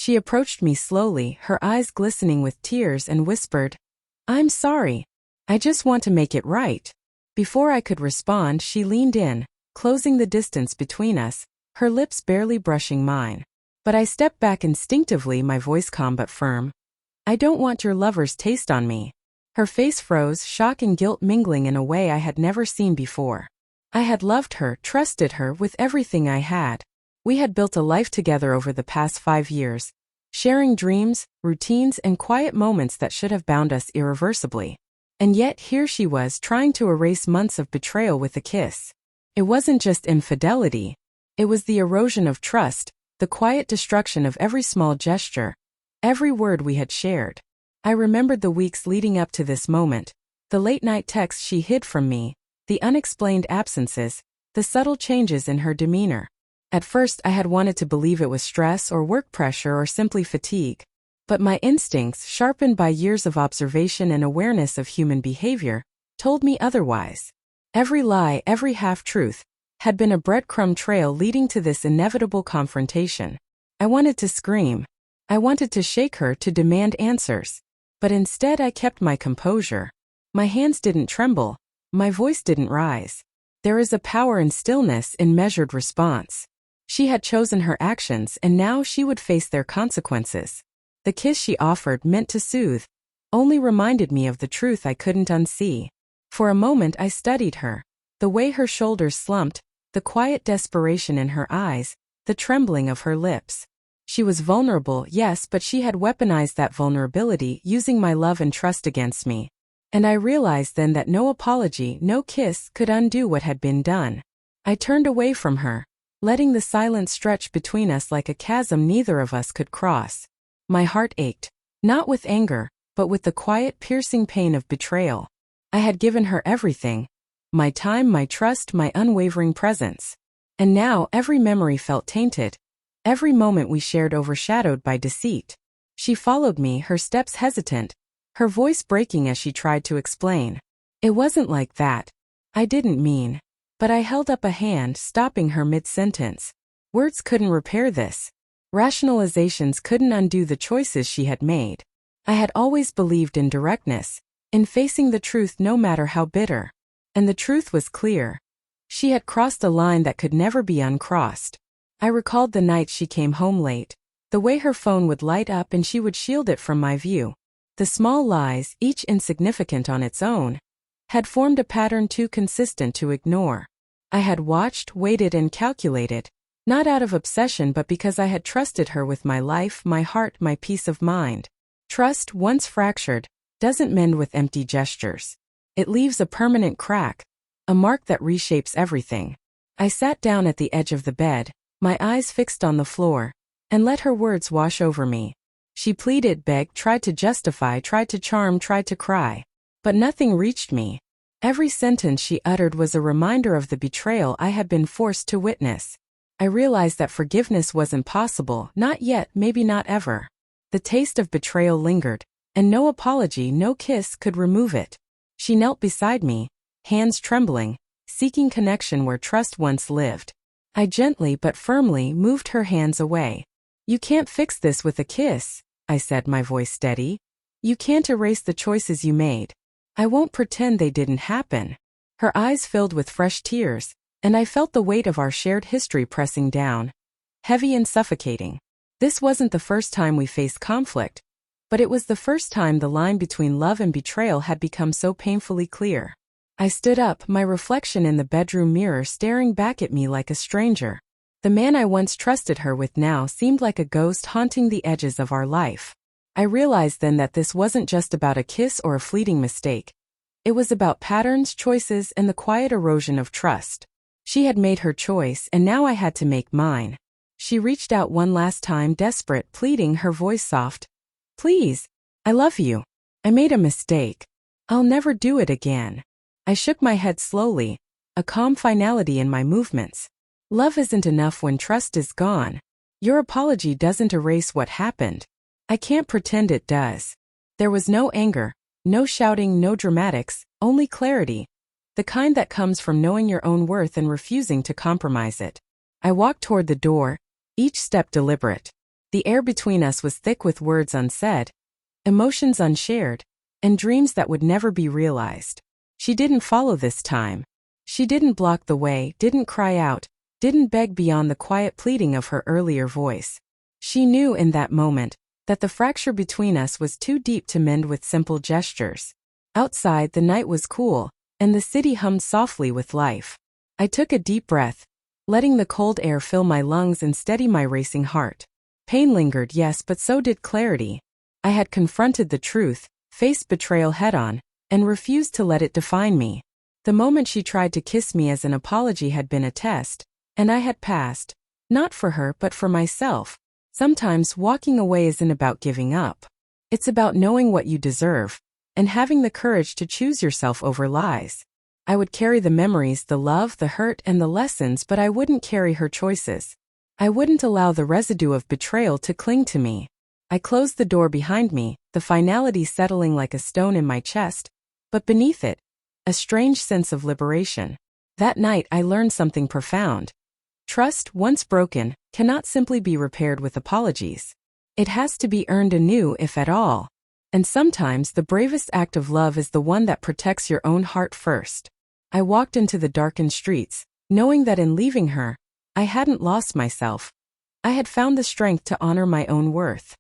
She approached me slowly, her eyes glistening with tears, and whispered, "I'm sorry. I just want to make it right." Before I could respond, she leaned in, closing the distance between us, her lips barely brushing mine. But I stepped back instinctively, my voice calm but firm. "I don't want your lover's taste on me." Her face froze, shock and guilt mingling in a way I had never seen before. I had loved her, trusted her with everything I had. We had built a life together over the past 5 years, sharing dreams, routines, and quiet moments that should have bound us irreversibly. And yet here she was trying to erase months of betrayal with a kiss. It wasn't just infidelity. It was the erosion of trust, the quiet destruction of every small gesture, every word we had shared. I remembered the weeks leading up to this moment, the late-night texts she hid from me, the unexplained absences, the subtle changes in her demeanor. At first I had wanted to believe it was stress or work pressure or simply fatigue. But my instincts, sharpened by years of observation and awareness of human behavior, told me otherwise. Every lie, every half-truth, had been a breadcrumb trail leading to this inevitable confrontation. I wanted to scream. I wanted to shake her, to demand answers. But instead I kept my composure. My hands didn't tremble. My voice didn't rise. There is a power in stillness, in measured response. She had chosen her actions, and now she would face their consequences. The kiss she offered, meant to soothe, only reminded me of the truth I couldn't unsee. For a moment I studied her. The way her shoulders slumped, the quiet desperation in her eyes, the trembling of her lips. She was vulnerable, yes, but she had weaponized that vulnerability, using my love and trust against me. And I realized then that no apology, no kiss, could undo what had been done. I turned away from her, letting the silence stretch between us like a chasm neither of us could cross. My heart ached, not with anger, but with the quiet, piercing pain of betrayal. I had given her everything. My time, my trust, my unwavering presence. And now every memory felt tainted. Every moment we shared overshadowed by deceit. She followed me, her steps hesitant, her voice breaking as she tried to explain. "It wasn't like that. I didn't mean." But I held up a hand, stopping her mid-sentence. Words couldn't repair this. Rationalizations couldn't undo the choices she had made. I had always believed in directness, in facing the truth no matter how bitter. And the truth was clear. She had crossed a line that could never be uncrossed. I recalled the night she came home late, the way her phone would light up and she would shield it from my view. The small lies, each insignificant on its own, had formed a pattern too consistent to ignore. I had watched, waited, and calculated, not out of obsession but because I had trusted her with my life, my heart, my peace of mind. Trust, once fractured, doesn't mend with empty gestures. It leaves a permanent crack, a mark that reshapes everything. I sat down at the edge of the bed, my eyes fixed on the floor, and let her words wash over me. She pleaded, begged, tried to justify, tried to charm, tried to cry. But nothing reached me. Every sentence she uttered was a reminder of the betrayal I had been forced to witness. I realized that forgiveness wasn't possible, not yet, maybe not ever. The taste of betrayal lingered, and no apology, no kiss could remove it. She knelt beside me, hands trembling, seeking connection where trust once lived. I gently but firmly moved her hands away. "You can't fix this with a kiss," I said, my voice steady. "You can't erase the choices you made. I won't pretend they didn't happen." Her eyes filled with fresh tears, and I felt the weight of our shared history pressing down, heavy and suffocating. This wasn't the first time we faced conflict, but it was the first time the line between love and betrayal had become so painfully clear. I stood up, my reflection in the bedroom mirror staring back at me like a stranger. The man I once trusted her with now seemed like a ghost haunting the edges of our life. I realized then that this wasn't just about a kiss or a fleeting mistake. It was about patterns, choices, and the quiet erosion of trust. She had made her choice, and now I had to make mine. She reached out one last time, desperate, pleading, her voice soft. "Please, I love you. I made a mistake. I'll never do it again." I shook my head slowly, a calm finality in my movements. Love isn't enough when trust is gone. Your apology doesn't erase what happened. I can't pretend it does. There was no anger, no shouting, no dramatics, only clarity. The kind that comes from knowing your own worth and refusing to compromise it. I walked toward the door, each step deliberate. The air between us was thick with words unsaid, emotions unshared, and dreams that would never be realized. She didn't follow this time. She didn't block the way, didn't cry out, didn't beg beyond the quiet pleading of her earlier voice. She knew in that moment that the fracture between us was too deep to mend with simple gestures. Outside, the night was cool, and the city hummed softly with life. I took a deep breath, letting the cold air fill my lungs and steady my racing heart. Pain lingered, yes, but so did clarity. I had confronted the truth, faced betrayal head-on, and refused to let it define me. The moment she tried to kiss me as an apology had been a test, and I had passed. Not for her, but for myself. Sometimes walking away isn't about giving up. It's about knowing what you deserve, and having the courage to choose yourself over lies. I would carry the memories, the love, the hurt, and the lessons, but I wouldn't carry her choices. I wouldn't allow the residue of betrayal to cling to me. I closed the door behind me, the finality settling like a stone in my chest, but beneath it, a strange sense of liberation. That night I learned something profound. Trust, once broken, cannot simply be repaired with apologies. It has to be earned anew, if at all. And sometimes the bravest act of love is the one that protects your own heart first. I walked into the darkened streets, knowing that in leaving her, I hadn't lost myself. I had found the strength to honor my own worth.